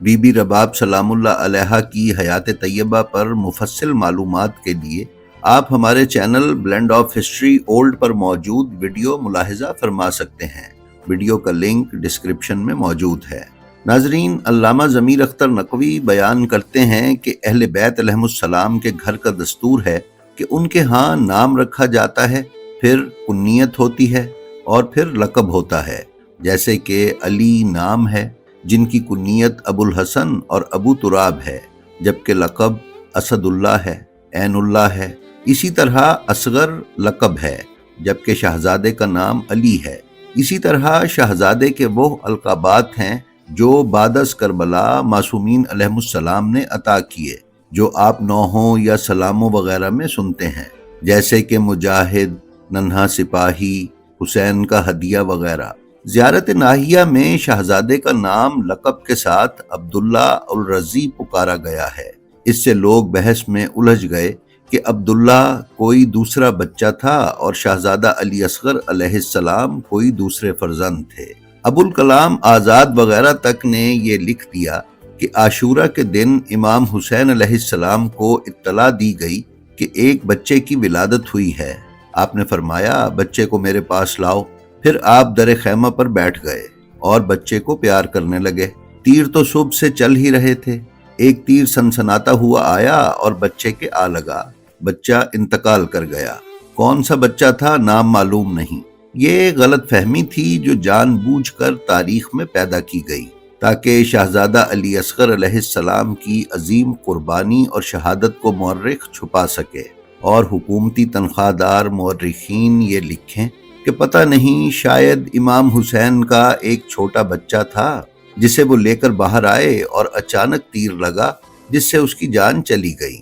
Be be رباب سلام اللہ علیہا کی حیات طیبہ پر مفصل معلومات کے لیے آپ ہمارے channel blend of history old پر موجود ویڈیو ملاحظہ فرما سکتے ہیں۔ ویڈیو کا لنک ڈسکرپشن میں موجود ہے۔ ناظرین، علامہ ضمیر اختر نقوی بیان کرتے ہیں کہ اہل بیت علیہم السلام کے گھر کا دستور ہے کہ ان کے ہاں نام رکھا جاتا ہے، پھر کنیت ہوتی ہے اور پھر لقب ہوتا ہے۔ جیسے کہ علی نام ہے جن کی کنیت ابو الحسن اور ابو تراب ہے، جبکہ لقب اسد اللہ ہے، عین اللہ ہے۔ اسی طرح اصغر لقب ہے، جبکہ شہزادے کا نام علی ہے۔ اسی طرح شہزادے کے وہ القابات ہیں جو بعد از کربلا معصومین علیہم السلام نے عطا کیے، جو آپ نوحوں یا سلاموں وغیرہ میں سنتے ہیں، جیسے کہ مجاہد، ننھا سپاہی، حسین کا ہدیہ وغیرہ۔ زیارت ناہیہ میں شہزادے کا نام لقب کے ساتھ عبداللہ الرضی پکارا گیا ہے۔ اس سے لوگ بحث میں الجھ گئے کہ عبداللہ کوئی دوسرا بچہ تھا اور شہزادہ علی اصغر علیہ السلام کوئی دوسرے فرزند تھے۔ ابو الکلام آزاد وغیرہ تک نے یہ لکھ دیا کہ عاشورہ کے دن امام حسین علیہ السلام کو اطلاع دی گئی کہ ایک بچے کی ولادت ہوئی ہے۔ آپ نے فرمایا، بچے کو میرے پاس لاؤ۔ پھر آپ در خیمہ پر بیٹھ گئے اور بچے کو پیار کرنے لگے۔ تیر تو صبح سے چل ہی رہے تھے۔ ایک تیر سنسناتا ہوا آیا اور بچے کے آ لگا۔ بچہ انتقال کر گیا۔ کون سا بچہ تھا نام معلوم نہیں۔ یہ غلط فہمی تھی جو جان بوجھ کر تاریخ میں پیدا کی گئی تاکہ شہزادہ علی اصغر علیہ السلام کی عظیم قربانی اور شہادت کو مورخ چھپا سکے، اور حکومتی تنخواہ دار مورخین یہ لکھیں کہ پتہ نہیں شاید امام حسین کا ایک چھوٹا بچہ تھا جسے وہ لے کر باہر آئے اور اچانک تیر لگا جس سے اس کی جان چلی گئی۔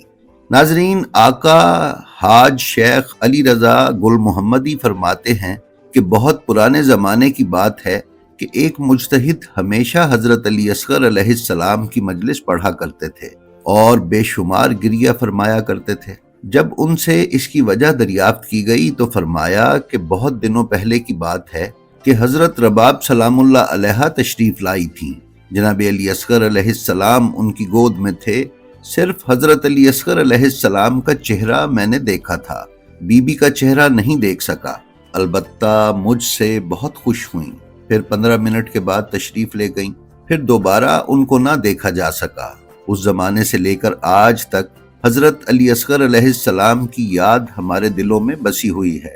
ناظرین، آقا حاج شیخ علی رضا گل محمدی فرماتے ہیں کہ بہت پرانے زمانے کی بات ہے کہ ایک مجتہد ہمیشہ حضرت علی اصغر علیہ السلام کی مجلس پڑھا کرتے تھے اور بے شمار گریہ فرمایا کرتے تھے۔ جب ان سے اس کی وجہ دریافت کی گئی تو فرمایا کہ بہت دنوں پہلے کی بات ہے کہ حضرت رباب سلام اللہ علیہا تشریف لائی تھیں۔ جناب علی اصغر علیہ السلام ان کی گود میں تھے۔ صرف حضرت علی اصغر علیہ السلام کا چہرہ میں نے دیکھا تھا، بی بی کا چہرہ نہیں دیکھ سکا، البتہ مجھ سے بہت خوش ہوئیں۔ پھر 15 منٹ کے بعد تشریف لے گئیں۔ پھر دوبارہ ان کو نہ دیکھا جا سکا۔ اس زمانے سے لے کر آج تک حضرت علی اصغر علیہ السلام کی یاد ہمارے دلوں میں بسی ہوئی ہے۔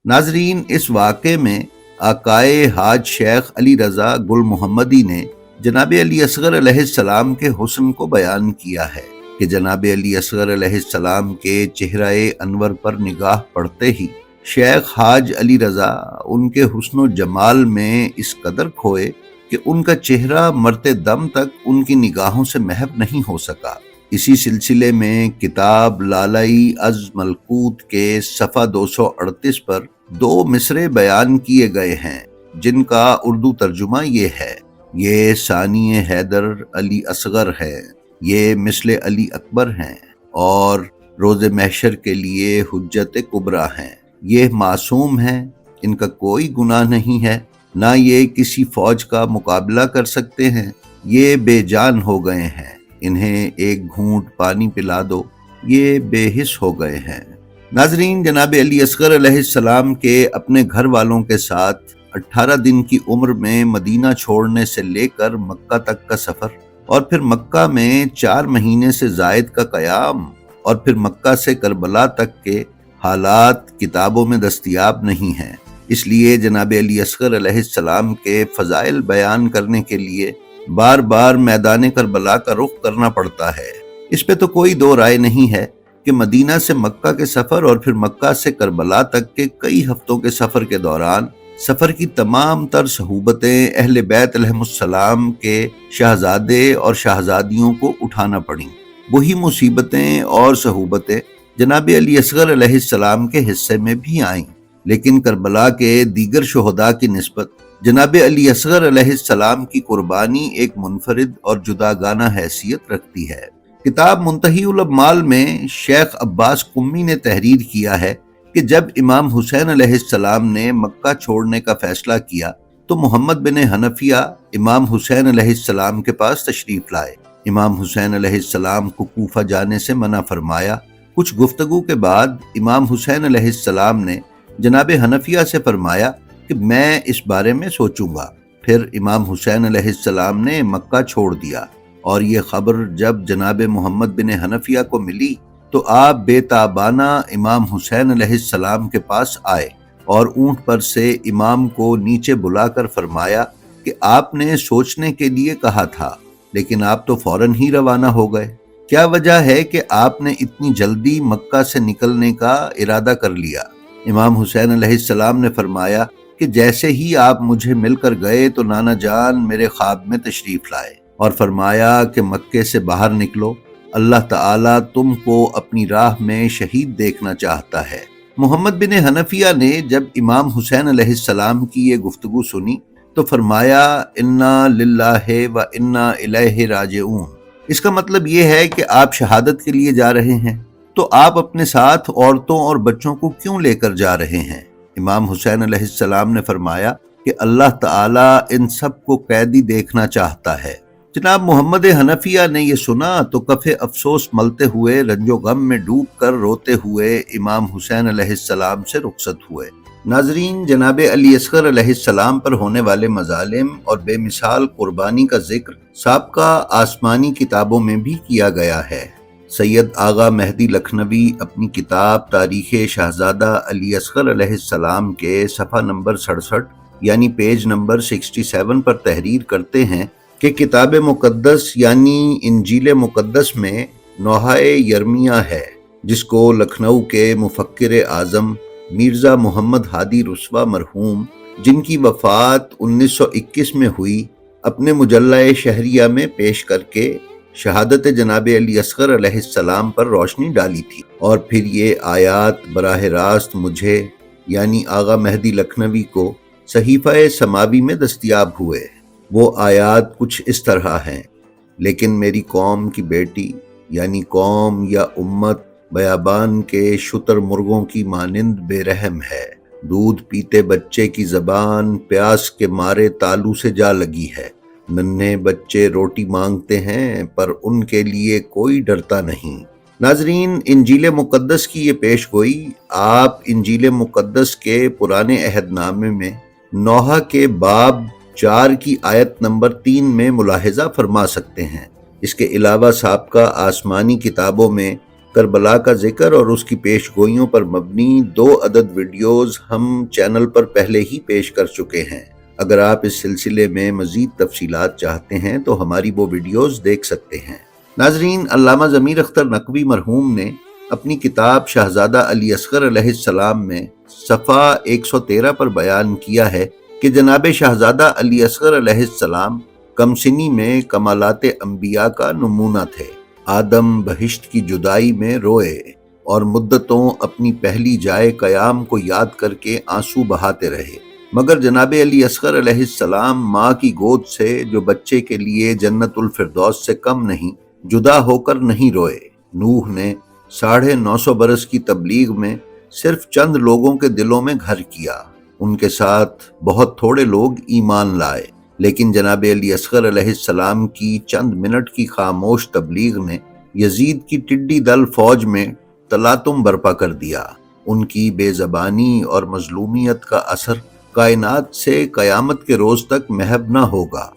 ناظرین، اس واقعے میں آقائے حاج شیخ علی رضا گل محمدی نے جناب علی اصغر علیہ السلام کے حسن کو بیان کیا ہے کہ جناب علی اصغر علیہ السلام کے چہرہ انور پر نگاہ پڑتے ہی شیخ حاج علی رضا ان کے حسن و جمال میں اس قدر کھوئے کہ ان کا چہرہ مرتے دم تک ان کی نگاہوں سے محو نہیں ہو سکا۔ اسی سلسلے میں کتاب لالائی از ملکوت کے صفحہ 238 پر 2 مصرے بیان کیے گئے ہیں جن کا اردو ترجمہ یہ ہے: یہ ثانی حیدر علی اصغر ہے، یہ مثل علی اکبر ہیں اور روز محشر کے لیے حجت کبریٰ ہیں۔ یہ معصوم ہیں، ان کا کوئی گناہ نہیں ہے، نہ یہ کسی فوج کا مقابلہ کر سکتے ہیں، یہ بے جان ہو گئے ہیں، انہیں ایک گھونٹ پانی پلا دو، یہ بے حس ہو گئے ہیں۔ ناظرین، جناب علی اصغر علیہ السلام کے اپنے گھر والوں کے ساتھ 18 دن کی عمر میں مدینہ چھوڑنے سے لے کر مکہ تک کا سفر، اور پھر مکہ میں 4 مہینے سے زائد کا قیام، اور پھر مکہ سے کربلا تک کے حالات کتابوں میں دستیاب نہیں ہیں۔ اس لیے جناب علی اصغر علیہ السلام کے فضائل بیان کرنے کے لیے بار بار میدان کربلا کا رخ کرنا پڑتا ہے۔ اس پہ تو کوئی دو رائے نہیں ہے کہ مدینہ سے مکہ کے سفر اور پھر مکہ سے کربلا تک کے کئی ہفتوں کے سفر کے دوران سفر کی تمام تر صعوبتیں اہل بیت علیہم السلام کے شہزادے اور شہزادیوں کو اٹھانا پڑیں۔ وہی مصیبتیں اور صعوبتیں جناب علی اصغر علیہ السلام کے حصے میں بھی آئیں، لیکن کربلا کے دیگر شہداء کی نسبت جناب علی اصغر علیہ السلام کی قربانی ایک منفرد اور جداگانہ حیثیت رکھتی ہے۔ کتاب منتہی الابمال میں شیخ عباس قمی نے تحریر کیا ہے کہ جب امام حسین علیہ السلام نے مکہ چھوڑنے کا فیصلہ کیا تو محمد بن حنفیہ امام حسین علیہ السلام کے پاس تشریف لائے۔ امام حسین علیہ السلام کو کوفہ جانے سے منع فرمایا۔ کچھ گفتگو کے بعد امام حسین علیہ السلام نے جناب حنفیہ سے فرمایا کہ میں اس بارے میں سوچوں گا۔ پھر امام حسین علیہ السلام نے مکہ چھوڑ دیا، اور یہ خبر جب جناب محمد بن حنفیہ کو ملی تو آپ بے تابانہ امام حسین علیہ السلام کے پاس آئے اور اونٹ پر سے امام کو نیچے بلا کر فرمایا کہ آپ نے سوچنے کے لیے کہا تھا، لیکن آپ تو فوراً ہی روانہ ہو گئے۔ کیا وجہ ہے کہ آپ نے اتنی جلدی مکہ سے نکلنے کا ارادہ کر لیا؟ امام حسین علیہ السلام نے فرمایا کہ جیسے ہی آپ مجھے مل کر گئے تو نانا جان میرے خواب میں تشریف لائے اور فرمایا کہ مکے سے باہر نکلو، اللہ تعالیٰ تم کو اپنی راہ میں شہید دیکھنا چاہتا ہے۔ محمد بن حنفیہ نے جب امام حسین علیہ السلام کی یہ گفتگو سنی تو فرمایا انا للہ و انا الیہ راجعون۔ اس کا مطلب یہ ہے کہ آپ شہادت کے لیے جا رہے ہیں، تو آپ اپنے ساتھ عورتوں اور بچوں کو کیوں لے کر جا رہے ہیں؟ امام حسین علیہ السلام نے فرمایا کہ اللہ تعالیٰ ان سب کو قیدی دیکھنا چاہتا ہے۔ جناب محمد حنفیہ نے یہ سنا تو کف افسوس ملتے ہوئے رنج و غم میں ڈوب کر روتے ہوئے امام حسین علیہ السلام سے رخصت ہوئے۔ ناظرین، جناب علی اصغر علیہ السلام پر ہونے والے مظالم اور بے مثال قربانی کا ذکر سابقہ آسمانی کتابوں میں بھی کیا گیا ہے۔ سید آغا مہدی لکھنوی اپنی کتاب تاریخ شہزادہ علی اصغر علیہ السلام کے صفحہ نمبر 67 یعنی پیج نمبر 67 پر تحریر کرتے ہیں کہ کتاب مقدس یعنی انجیل مقدس میں نوحہ یرمیہ ہے، جس کو لکھنؤ کے مفکر اعظم مرزا محمد ہادی رسوا مرحوم، جن کی وفات 1921 میں ہوئی، اپنے مجلہ شہریہ میں پیش کر کے شہادت جناب علی اصغر علیہ السلام پر روشنی ڈالی تھی، اور پھر یہ آیات براہ راست مجھے یعنی آغا مہدی لکھنوی کو صحیفہ سماوی میں دستیاب ہوئے۔ وہ آیات کچھ اس طرح ہیں: لیکن میری قوم کی بیٹی یعنی قوم یا امت بیابان کے شتر مرغوں کی مانند بے رحم ہے، دودھ پیتے بچے کی زبان پیاس کے مارے تالو سے جا لگی ہے، ننھے بچے روٹی مانگتے ہیں پر ان کے لیے کوئی ڈرتا نہیں۔ ناظرین، انجیل مقدس کی یہ پیش گوئی آپ انجیل مقدس کے پرانے عہد نامے میں نوحہ کے باب 4 کی آیت نمبر 3 میں ملاحظہ فرما سکتے ہیں۔ اس کے علاوہ سابقہ آسمانی کتابوں میں کربلا کا ذکر اور اس کی پیش گوئیوں پر مبنی 2 عدد ویڈیوز ہم چینل پر پہلے ہی پیش کر چکے ہیں۔ اگر آپ اس سلسلے میں مزید تفصیلات چاہتے ہیں تو ہماری وہ ویڈیوز دیکھ سکتے ہیں۔ ناظرین، علامہ ضمیر اختر نقوی مرحوم نے اپنی کتاب شہزادہ علی اصغر علیہ السلام میں صفحہ 113 پر بیان کیا ہے کہ جناب شہزادہ علی اصغر علیہ السلام کم سنی میں کمالات انبیاء کا نمونہ تھے۔ آدم بہشت کی جدائی میں روئے اور مدتوں اپنی پہلی جائے قیام کو یاد کر کے آنسو بہاتے رہے، مگر جناب علی اصغر علیہ السلام ماں کی گود سے جو بچے کے لیے جنت الفردوس سے کم نہیں، جدا ہو کر نہیں روئے۔ نوح نے 950 برس کی تبلیغ میں صرف چند لوگوں کے دلوں میں گھر کیا، ان کے ساتھ بہت تھوڑے لوگ ایمان لائے، لیکن جناب علی اصغر علیہ السلام کی چند منٹ کی خاموش تبلیغ نے یزید کی ٹڈی دل فوج میں تلاطم برپا کر دیا۔ ان کی بے زبانی اور مظلومیت کا اثر کائنات سے قیامت کے روز تک محو نہ ہوگا۔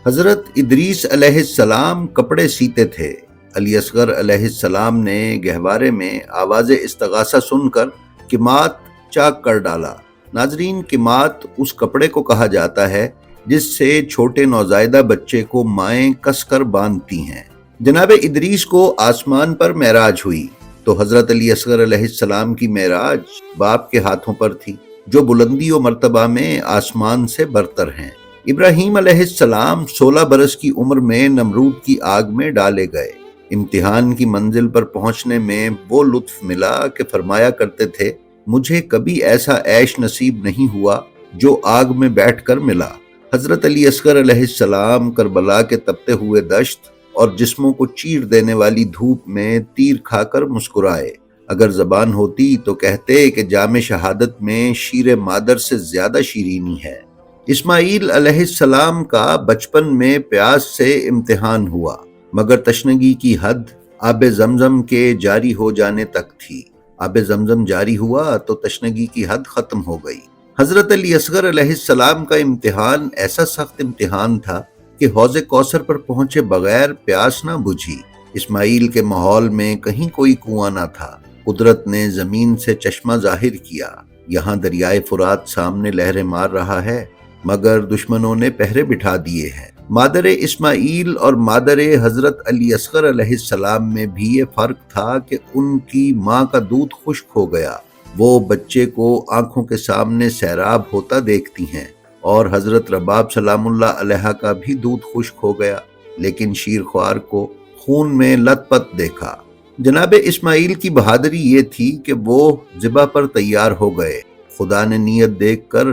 حضرت ادریس علیہ السلام کپڑے سیتے تھے۔ علی اصغر علیہ السلام نے گہوارے میں آواز استغاثہ سن کر کمات چاک کر ڈالا۔ ناظرین، کمات اس کپڑے کو کہا جاتا ہے جس سے چھوٹے نوزائیدہ بچے کو مائیں کس کر باندھتی ہیں۔ جناب ادریس کو آسمان پر معراج ہوئی تو حضرت علی اصغر علیہ السلام کی معراج باپ کے ہاتھوں پر تھی، جو بلندی و مرتبہ میں آسمان سے برتر ہیں۔ ابراہیم علیہ السلام 16 برس کی عمر میں نمرود کی آگ میں ڈالے گئے۔ امتحان کی منزل پر پہنچنے میں وہ لطف ملا کہ فرمایا کرتے تھے، مجھے کبھی ایسا عیش نصیب نہیں ہوا جو آگ میں بیٹھ کر ملا۔ حضرت علی اصغر علیہ السلام کربلا کے تپتے ہوئے دشت اور جسموں کو چیر دینے والی دھوپ میں تیر کھا کر مسکرائے۔ اگر زبان ہوتی تو کہتے کہ جام شہادت میں شیر مادر سے زیادہ شیرینی ہے۔ اسماعیل علیہ السلام کا بچپن میں پیاس سے امتحان ہوا، مگر تشنگی کی حد آب زمزم کے جاری ہو جانے تک تھی۔ آب زمزم جاری ہوا تو تشنگی کی حد ختم ہو گئی۔ حضرت علی اصغر علیہ السلام کا امتحان ایسا سخت امتحان تھا کہ حوض کوثر پر پہنچے بغیر پیاس نہ بجھی۔ اسماعیل کے ماحول میں کہیں کوئی کنواں نہ تھا۔ قدرت نے زمین سے چشمہ ظاہر کیا، یہاں دریائے فرات سامنے لہریں مار رہا ہے، مگر دشمنوں نے پہرے بٹھا دیے ہیں۔ مادر اسماعیل اور مادر حضرت علی اصغر علیہ السلام میں بھی یہ فرق تھا کہ ان کی ماں کا دودھ خشک ہو گیا، وہ بچے کو آنکھوں کے سامنے سیراب ہوتا دیکھتی ہیں، اور حضرت رباب سلام اللہ علیہ کا بھی دودھ خشک ہو گیا، لیکن شیر خوار کو خون میں لت پت دیکھا۔ جناب اسماعیل کی بہادری یہ تھی کہ وہ ذبح پر تیار ہو گئے۔ خدا نے نیت دیکھ کر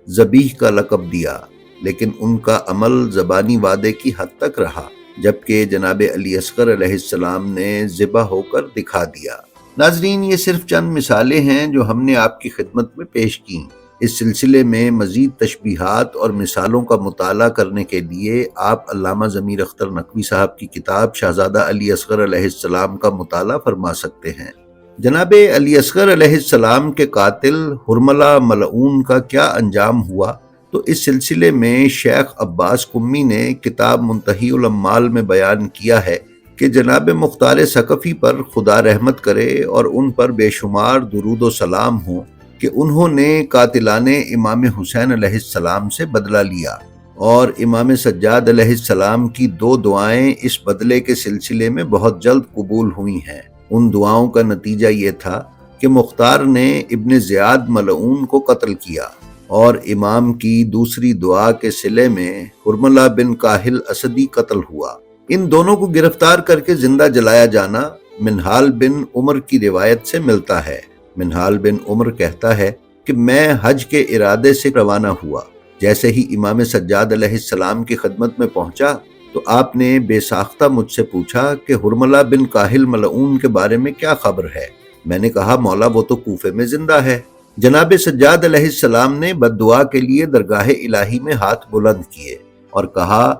ذبیح کا لقب دیا، لیکن ان کا عمل زبانی وعدے کی حد تک رہا، جبکہ جناب علی اصغر علیہ السلام نے ذبح ہو کر دکھا دیا۔ ناظرین، یہ صرف چند مثالیں ہیں جو ہم نے آپ کی خدمت میں پیش کیں۔ اس سلسلے میں مزید تشبیہات اور مثالوں کا مطالعہ کرنے کے لیے آپ علامہ ضمیر اختر نقوی صاحب کی کتاب شہزادہ علی اصغر علیہ السلام کا مطالعہ فرما سکتے ہیں۔ جناب علی اصغر علیہ السلام کے قاتل حرملہ ملعون کا کیا انجام ہوا، تو اس سلسلے میں شیخ عباس قمی نے کتاب منتہی الامال میں بیان کیا ہے کہ جناب مختار ثقفی پر خدا رحمت کرے اور ان پر بے شمار درود و سلام ہوں کہ انہوں نے قاتلان امام حسین علیہ السلام سے بدلہ لیا، اور امام سجاد علیہ السلام کی 2 دعائیں اس بدلے کے سلسلے میں بہت جلد قبول ہوئی ہیں۔ ان دعاؤں کا نتیجہ یہ تھا کہ مختار نے ابن زیاد ملعون کو قتل کیا، اور امام کی دوسری دعا کے صلے میں حرملہ بن کاہل اسدی قتل ہوا۔ ان دونوں کو گرفتار کر کے زندہ جلایا جانا منہال بن عمر کی روایت سے ملتا ہے۔ منہال بن عمر کہتا ہے کہ میں حج کے ارادے سے روانہ ہوا، جیسے ہی امام سجاد علیہ السلام کی خدمت میں پہنچا تو آپ نے بے ساختہ مجھ سے پوچھا کہ حرملہ بن کاہل ملعون کے بارے میں کیا خبر ہے؟ میں نے کہا مولا وہ تو کوفے میں زندہ ہے۔ جناب سجاد علیہ السلام نے بد دعا کے لیے درگاہ الہی میں ہاتھ بلند کیے اور کہا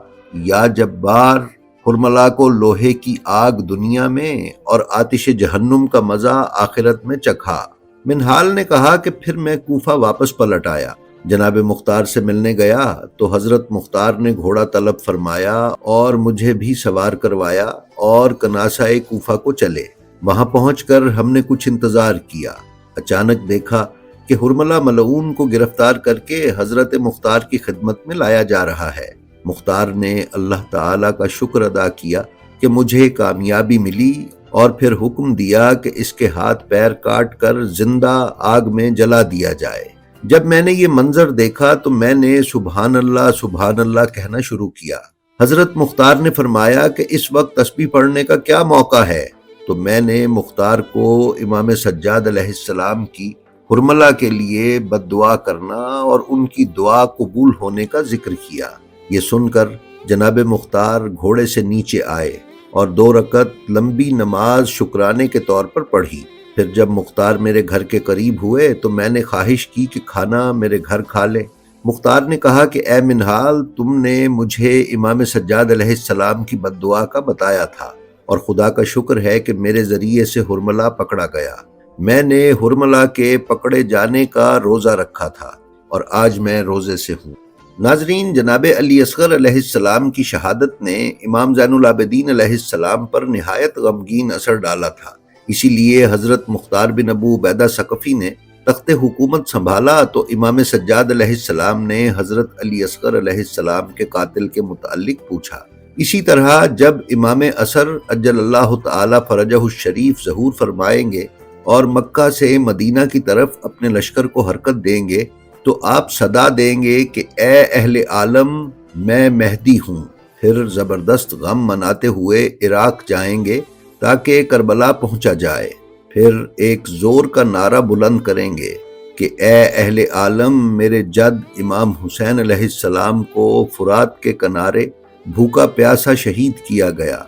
یا جبار، حرملہ کو لوہے کی آگ دنیا میں اور آتش جہنم کا مزہ آخرت میں چکھا۔ منہال نے کہا کہ پھر میں کوفہ واپس پلٹ آیا، جناب مختار سے ملنے گیا تو حضرت مختار نے گھوڑا طلب فرمایا اور مجھے بھی سوار کروایا اور کناسہ کوفہ کو چلے۔ وہاں پہنچ کر ہم نے کچھ انتظار کیا، اچانک دیکھا کہ حرملہ ملعون کو گرفتار کر کے حضرت مختار کی خدمت میں لایا جا رہا ہے۔ مختار نے اللہ تعالیٰ کا شکر ادا کیا کہ مجھے کامیابی ملی، اور پھر حکم دیا کہ اس کے ہاتھ پیر کاٹ کر زندہ آگ میں جلا دیا جائے۔ جب میں نے یہ منظر دیکھا تو میں نے سبحان اللہ کہنا شروع کیا۔ حضرت مختار نے فرمایا کہ اس وقت تسبیح پڑھنے کا کیا موقع ہے؟ تو میں نے مختار کو امام سجاد علیہ السلام کی حرملہ کے لیے بد دعا کرنا اور ان کی دعا قبول ہونے کا ذکر کیا۔ یہ سن کر جناب مختار گھوڑے سے نیچے آئے اور 2 رکعت لمبی نماز شکرانے کے طور پر پڑھی۔ پھر جب مختار میرے گھر کے قریب ہوئے تو میں نے خواہش کی کہ کھانا میرے گھر کھا لے۔ مختار نے کہا کہ اے منہال، تم نے مجھے امام سجاد علیہ السلام کی بد دعا کا بتایا تھا، اور خدا کا شکر ہے کہ میرے ذریعے سے حرملہ پکڑا گیا۔ میں نے حرملہ کے پکڑے جانے کا روزہ رکھا تھا اور آج میں روزے سے ہوں۔ ناظرین، جناب علی اصغر علیہ السلام کی شہادت نے امام زین العابدین علیہ السلام پر نہایت غمگین اثر ڈالا تھا۔ اسی لیے حضرت مختار بن ابو عبیدہ ثقفی نے تخت حکومت سنبھالا تو امام سجاد علیہ السلام نے حضرت علی اصغر علیہ السلام کے قاتل کے متعلق پوچھا۔ اسی طرح جب امام اثر عجل اللہ تعالی فرجہ الشریف ظہور فرمائیں گے اور مکہ سے مدینہ کی طرف اپنے لشکر کو حرکت دیں گے تو آپ صدا دیں گے کہ اے اہل عالم، میں مہدی ہوں۔ پھر زبردست غم مناتے ہوئے عراق جائیں گے تاکہ کربلا پہنچا جائے۔ پھر ایک زور کا نعرہ بلند کریں گے کہ اے اہل عالم، میرے جد امام حسین علیہ السلام کو فرات کے کنارے بھوکا پیاسا شہید کیا گیا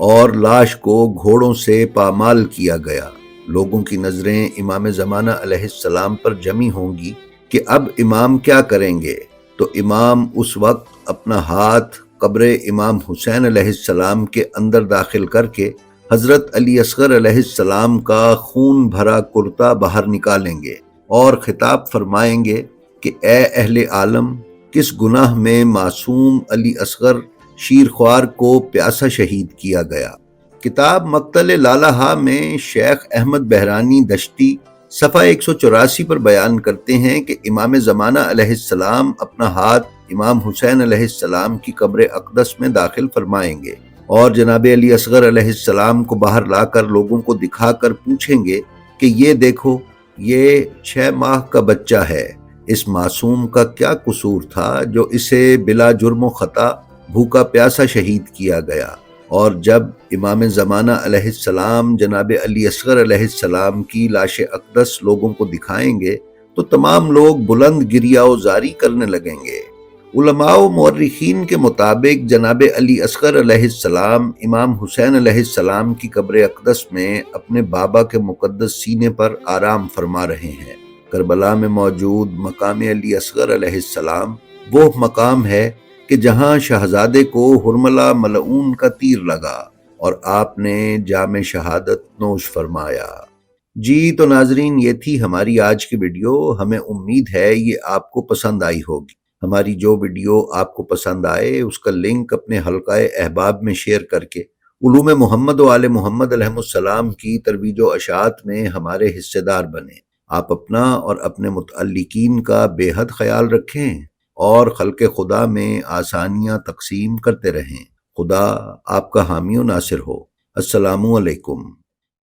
اور لاش کو گھوڑوں سے پامال کیا گیا۔ لوگوں کی نظریں امام زمانہ علیہ السلام پر جمی ہوں گی کہ اب امام کیا کریں گے۔ تو امام اس وقت اپنا ہاتھ قبر امام حسین علیہ السلام کے اندر داخل کر کے حضرت علی اصغر علیہ السلام کا خون بھرا کرتا باہر نکالیں گے اور خطاب فرمائیں گے کہ اے اہل عالم، کس گناہ میں معصوم علی اصغر شیرخوار کو پیاسا شہید کیا گیا۔ کتاب مقتل لالہ میں شیخ احمد بحرانی دشتی صفحہ 184 پر بیان کرتے ہیں کہ امام زمانہ علیہ السلام اپنا ہاتھ امام حسین علیہ السلام کی قبر اقدس میں داخل فرمائیں گے اور جناب علی اصغر علیہ السلام کو باہر لا کر لوگوں کو دکھا کر پوچھیں گے کہ یہ دیکھو، یہ 6 ماہ کا بچہ ہے، اس معصوم کا کیا قصور تھا جو اسے بلا جرم و خطا بھوکا پیاسا شہید کیا گیا۔ اور جب امام زمانہ علیہ السلام جناب علی اصغر علیہ السلام کی لاش اقدس لوگوں کو دکھائیں گے تو تمام لوگ بلند گریہ و زاری کرنے لگیں گے۔ علماء و مورخین کے مطابق جناب علی اصغر علیہ السلام امام حسین علیہ السلام کی قبر اقدس میں اپنے بابا کے مقدس سینے پر آرام فرما رہے ہیں۔ کربلا میں موجود مقام علی اصغر علیہ السلام وہ مقام ہے کہ جہاں شہزادے کو حرملہ ملعون کا تیر لگا اور آپ نے جام شہادت نوش فرمایا۔ جی تو ناظرین، یہ تھی ہماری آج کی ویڈیو۔ ہمیں امید ہے یہ آپ کو پسند آئی ہوگی۔ ہماری جو ویڈیو آپ کو پسند آئے اس کا لنک اپنے حلقہ احباب میں شیئر کر کے علوم محمد و آل محمد علیہ السلام کی ترویج و اشاعت میں ہمارے حصے دار بنیں۔ آپ اپنا اور اپنے متعلقین کا بے حد خیال رکھیں اور خلق خدا میں آسانیاں تقسیم کرتے رہیں۔ خدا آپ کا حامی و ناصر ہو۔ السلام علیکم۔